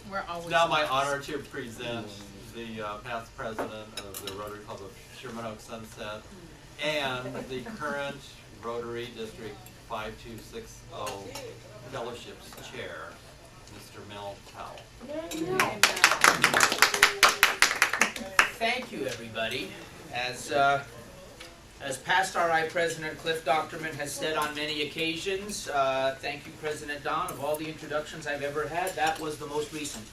We're always It's now my honor to present the past president of the Rotary Club of Sherman Oaks Sunset and the current Rotary District 5260 Fellowships Chair, Mr. Mel Powell. Thank you, everybody. As past RI President Cliff Docterman has said on many occasions, thank you, President Don. Of all the introductions I've ever had, that was the most recent.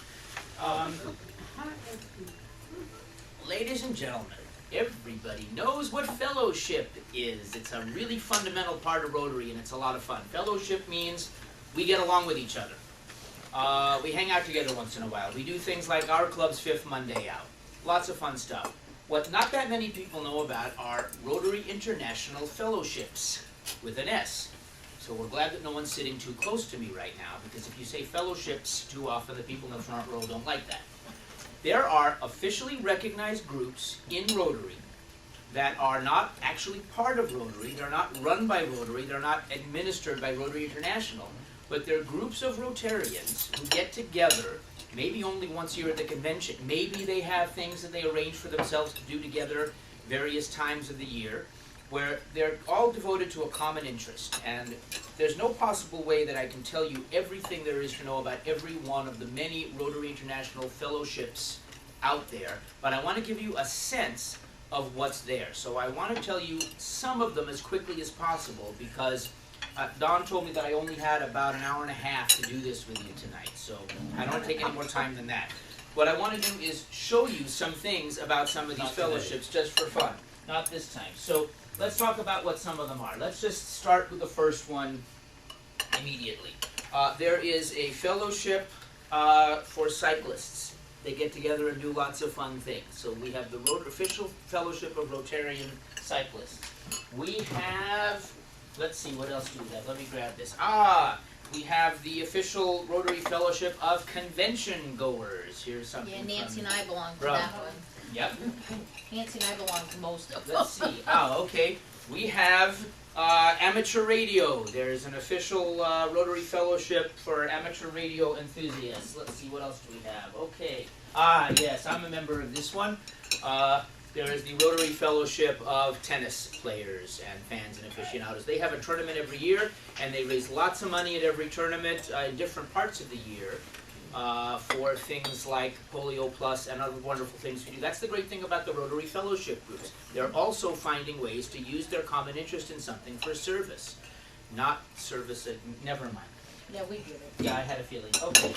Ladies and gentlemen, everybody knows what fellowship is. It's a really fundamental part of Rotary, and it's a lot of fun. Fellowship means we get along with each other. We hang out together once in a while. We do things like our club's 5th Monday out. Lots of fun stuff. What not that many people know about are Rotary International Fellowships, with an S. So we're glad that no one's sitting too close to me right now, because if you say fellowships too often, the people in the front row don't like that. There are officially recognized groups in Rotary that are not actually part of Rotary, they're not run by Rotary, they're not administered by Rotary International, but they're groups of Rotarians who get together maybe only once a year at the convention. Maybe they have things that they arrange for themselves to do together various times of the year, where they're all devoted to a common interest. And there's no possible way that I can tell you everything there is to know about every one of the many Rotary International Fellowships out there, but I want to give you a sense of what's there. So I want to tell you some of them as quickly as possible, because Don told me that I only had about an hour and a half to do this with you tonight, so I don't want to take any more time than that. What I want to do is show you some things about some of these fellowships just for fun. Not this time. So let's talk about what some of them are. Let's just start with the first one immediately. There is a fellowship for cyclists. They get together and do lots of fun things. So we have the Official Fellowship of Rotarian Cyclists. We have, let's see, what else do we have? Let me grab this. We have the Official Rotary Fellowship of Convention Goers. Here's something. Yeah, Nancy and I belong to Right. that one. Yep. Nancy and I belong to most of them. Let's see. Okay. We have amateur radio. There's an official Rotary Fellowship for amateur radio enthusiasts. Let's see, what else do we have? Okay. Yes, I'm a member of this one. There is the Rotary Fellowship of Tennis Players and Fans and Aficionados. They have a tournament every year, and they raise lots of money at every tournament in different parts of the year for things like Polio Plus and other wonderful things we do. That's the great thing about the Rotary Fellowship groups. They're also finding ways to use their common interest in something for service. Not service, never mind. Yeah, we get it. Yeah, I had a feeling. Okay.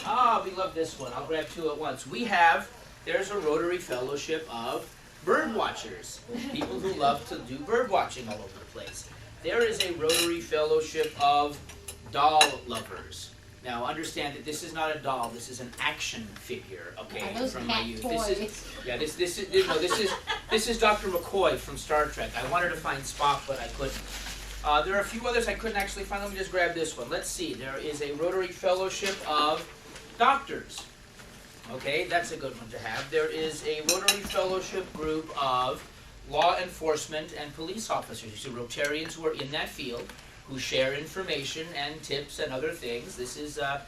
We love this one. I'll grab two at once. There's a Rotary Fellowship of bird watchers, people who love to do bird watching all over the place. There is a Rotary Fellowship of doll lovers. Now understand that this is not a doll, this is an action figure, okay, from my youth. This is Dr. McCoy from Star Trek. I wanted to find Spock, but I couldn't. There are a few others I couldn't actually find. Let me just grab this one. Let's see. There is a Rotary Fellowship of doctors. Okay, that's a good one to have. There is a Rotary Fellowship group of law enforcement and police officers. You see Rotarians who are in that field, who share information and tips and other things. This is a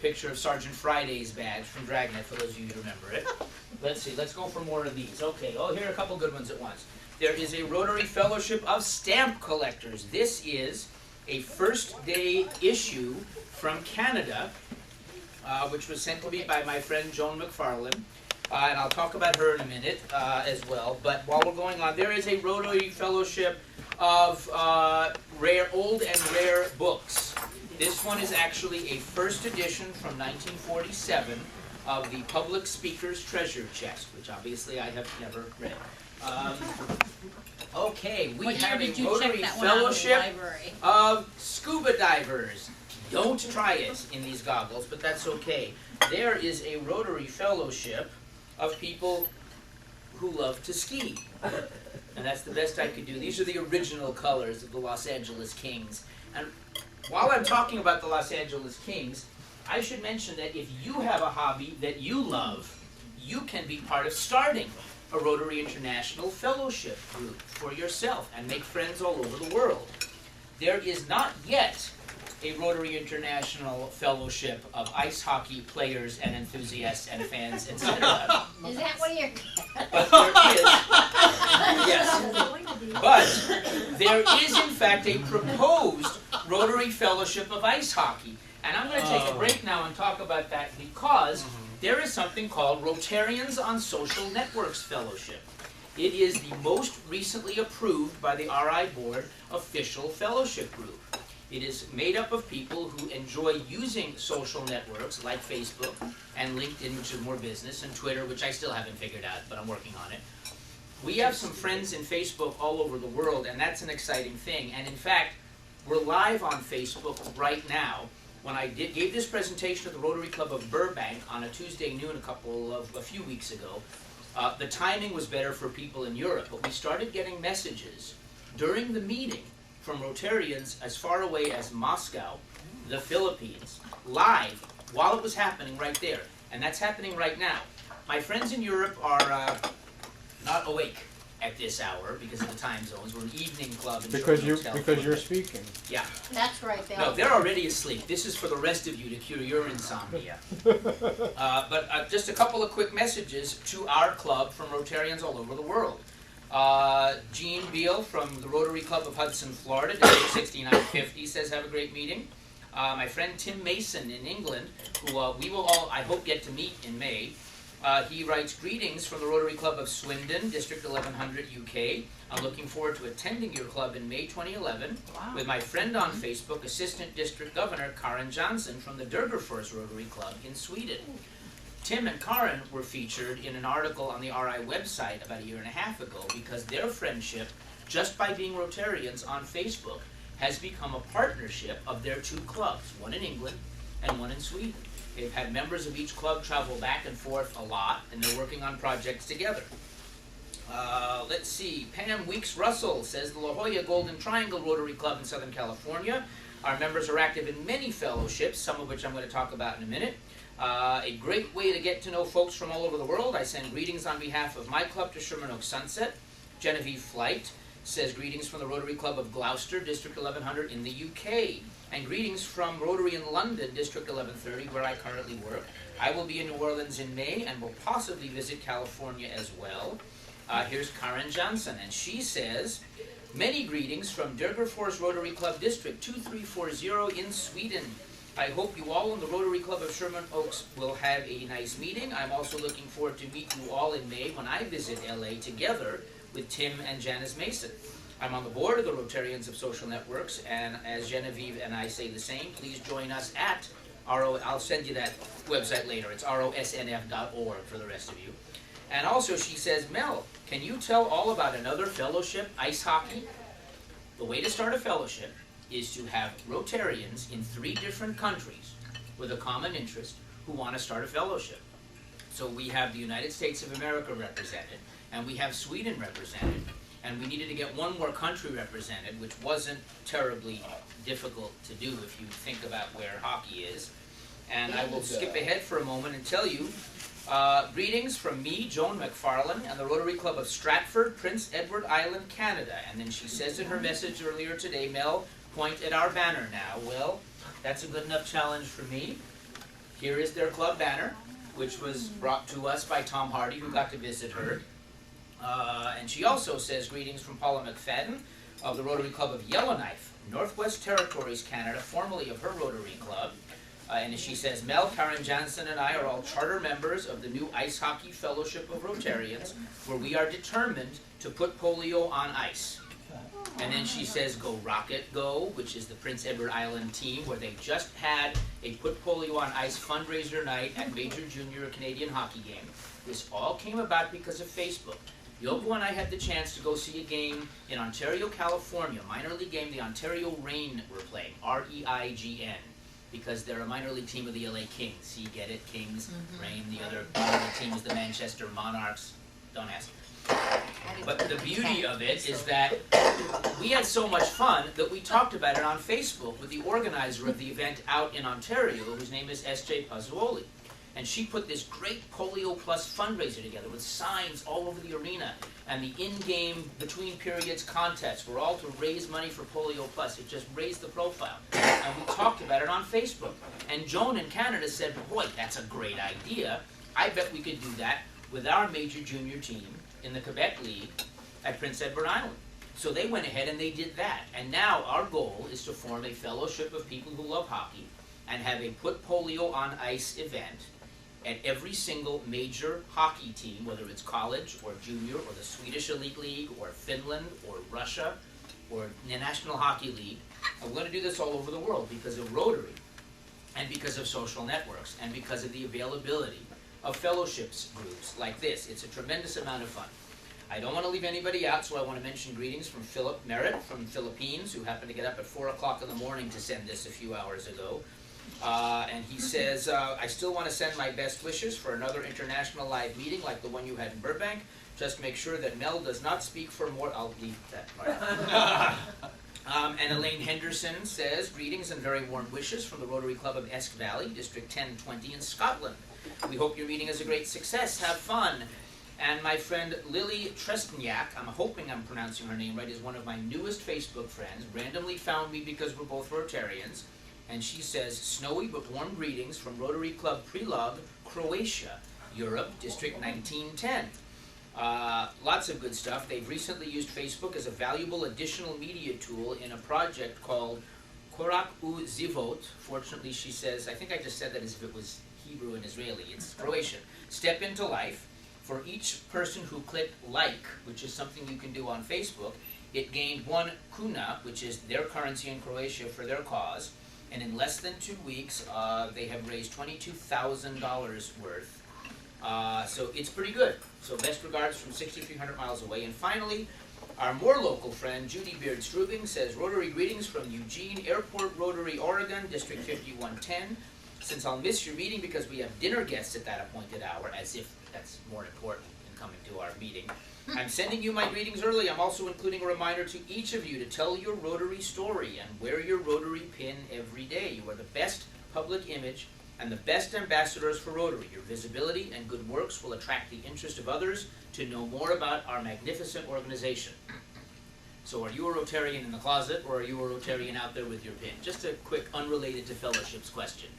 picture of Sergeant Friday's badge from Dragnet, for those of you who remember it. Let's see, let's go for more of these. Okay, here are a couple good ones at once. There is a Rotary Fellowship of stamp collectors. This is a first day issue from Canada, which was sent to me by my friend Joan McFarlane, and I'll talk about her in a minute as well. But while we're going on, there is a Rotary Fellowship of old and rare books. This one is actually a first edition from 1947 of the Public Speaker's Treasure Chest, which obviously I have never read. Okay, we have a Rotary Fellowship of scuba divers. Don't try it in these goggles, but that's okay. There is a Rotary Fellowship of people who love to ski. And that's the best I could do. These are the original colors of the Los Angeles Kings. And while I'm talking about the Los Angeles Kings, I should mention that if you have a hobby that you love, you can be part of starting a Rotary International Fellowship group for yourself and make friends all over the world. There is not yet a Rotary International Fellowship of ice hockey players and enthusiasts and fans, etc. Is that what you're? But there is, yes, but there is in fact a proposed Rotary Fellowship of Ice Hockey. And I'm going to take a break now and talk about that because there is something called Rotarians on Social Networks Fellowship. It is the most recently approved by the RI Board official fellowship group. It is made up of people who enjoy using social networks like Facebook and LinkedIn, which is more business, and Twitter, which I still haven't figured out, but I'm working on it. We have some friends in Facebook all over the world, and that's an exciting thing. And in fact, we're live on Facebook right now. When I gave this presentation at the Rotary Club of Burbank on a Tuesday noon a few weeks ago, the timing was better for people in Europe, but we started getting messages during the meeting from Rotarians as far away as Moscow, the Philippines, live, while it was happening right there. And that's happening right now. My friends in Europe are not awake at this hour because of the time zones. We're an evening club in Because Sherman, you're speaking. Yeah. That's right, Bill. No, they're already asleep. This is for the rest of you to cure your insomnia. But just a couple of quick messages to our club from Rotarians all over the world. Jean Beal from the Rotary Club of Hudson, Florida, District 6950, says, have a great meeting. My friend Tim Mason in England, who we will all, I hope, get to meet in May. He writes, greetings from the Rotary Club of Swindon, District 1100, UK. I'm looking forward to attending your club in May 2011 with my friend on Facebook, Assistant District Governor Karin Johnson from the Degerfors Rotary Club in Sweden. Tim and Karin were featured in an article on the RI website about a year and a half ago because their friendship, just by being Rotarians on Facebook, has become a partnership of their two clubs, one in England and one in Sweden. They've had members of each club travel back and forth a lot, and they're working on projects together. Let's see, Pam Weeks-Russell says the La Jolla Golden Triangle Rotary Club in Southern California. Our members are active in many fellowships, some of which I'm going to talk about in a minute. A great way to get to know folks from all over the world. I send greetings on behalf of my club to Sherman Oaks Sunset. Genevieve Flight says greetings from the Rotary Club of Gloucester, District 1100 in the UK. And greetings from Rotary in London, District 1130, where I currently work. I will be in New Orleans in May and will possibly visit California as well. Here's Karin Johnson, and she says, many greetings from Degerfors Rotary Club District 2340 in Sweden. I hope you all in the Rotary Club of Sherman Oaks will have a nice meeting. I'm also looking forward to meet you all in May when I visit LA together with Tim and Janice Mason. I'm on the board of the Rotarians of Social Networks, and as Genevieve and I say the same, please join us at I'll send you that website later. It's rosnf.org for the rest of you. And also she says, Mel, can you tell all about another fellowship, ice hockey? The way to start a fellowship is to have Rotarians in 3 different countries with a common interest who want to start a fellowship. So we have the United States of America represented, and we have Sweden represented, and we needed to get one more country represented, which wasn't terribly difficult to do if you think about where hockey is. And I will skip ahead for a moment and tell you, greetings from me, Joan McFarlane, and the Rotary Club of Stratford, Prince Edward Island, Canada. And then she says in her message earlier today, Mel, point at our banner now. Well, that's a good enough challenge for me. Here is their club banner, which was brought to us by Tom Hardy, who got to visit her. And she also says, greetings from Paula McFadden of the Rotary Club of Yellowknife, Northwest Territories, Canada, formerly of her Rotary Club. And she says, Mel, Karin Johnson, and I are all charter members of the new Ice Hockey Fellowship of Rotarians, where we are determined to put polio on ice. And then she says, go Rocket Go, which is the Prince Edward Island team, where they just had a Put Polio on Ice fundraiser night at Major Junior Canadian Hockey game. This all came about because of Facebook. Yoko and I had the chance to go see a game in Ontario, California, minor league game. The Ontario Reign were playing, R-E-I-G-N, because they're a minor league team of the LA Kings. See, you get it? Kings, Reign. The other minor league team is the Manchester Monarchs. Don't ask. But the beauty of it is that we had so much fun that we talked about it on Facebook with the organizer of the event out in Ontario, whose name is S.J. Pazzuoli. And she put this great Polio Plus fundraiser together with signs all over the arena and the in-game between periods contests were all to raise money for Polio Plus. It just raised the profile. And we talked about it on Facebook. And Joan in Canada said, boy, that's a great idea. I bet we could do that with our major junior team in the Quebec League at Prince Edward Island. So they went ahead and they did that. And now our goal is to form a fellowship of people who love hockey and have a Put Polio on Ice event at every single major hockey team, whether it's college or junior or the Swedish Elite League or Finland or Russia or the National Hockey League. And we're going to do this all over the world because of Rotary and because of social networks and because of the availability of fellowships groups like this. It's a tremendous amount of fun. I don't want to leave anybody out, so I want to mention greetings from Philip Merritt from the Philippines, who happened to get up at 4 o'clock in the morning to send this a few hours ago. And he says, I still want to send my best wishes for another international live meeting like the one you had in Burbank. Just make sure that Mel does not speak for more. I'll leave that part. And Elaine Henderson says, greetings and very warm wishes from the Rotary Club of Esk Valley, District 1020 in Scotland. We hope your meeting is a great success. Have fun. And my friend Lily Trestniak, I'm hoping I'm pronouncing her name right, is one of my newest Facebook friends, randomly found me because we're both Rotarians. And she says, snowy but warm greetings from Rotary Club Prilog, Croatia, Europe, District 1910. Lots of good stuff. They've recently used Facebook as a valuable additional media tool in a project called Korak u Zivot. Fortunately, she says, I think I just said that as if it was Hebrew and Israeli. It's Croatian. Step into life. For each person who clicked like, which is something you can do on Facebook, it gained 1 kuna, which is their currency in Croatia for their cause. And in less than 2 weeks, they have raised $22,000 worth. So it's pretty good. So best regards from 6,300 miles away. And finally, our more local friend, Judy Beard-Strubing, says, Rotary greetings from Eugene Airport, Rotary, Oregon, District 5110. Since I'll miss your meeting because we have dinner guests at that appointed hour, as if that's more important than coming to our meeting, I'm sending you my greetings early. I'm also including a reminder to each of you to tell your Rotary story and wear your Rotary pin every day. You are the best public image and the best ambassadors for Rotary. Your visibility and good works will attract the interest of others to know more about our magnificent organization. So are you a Rotarian in the closet or are you a Rotarian out there with your pin? Just a quick, unrelated to fellowships question.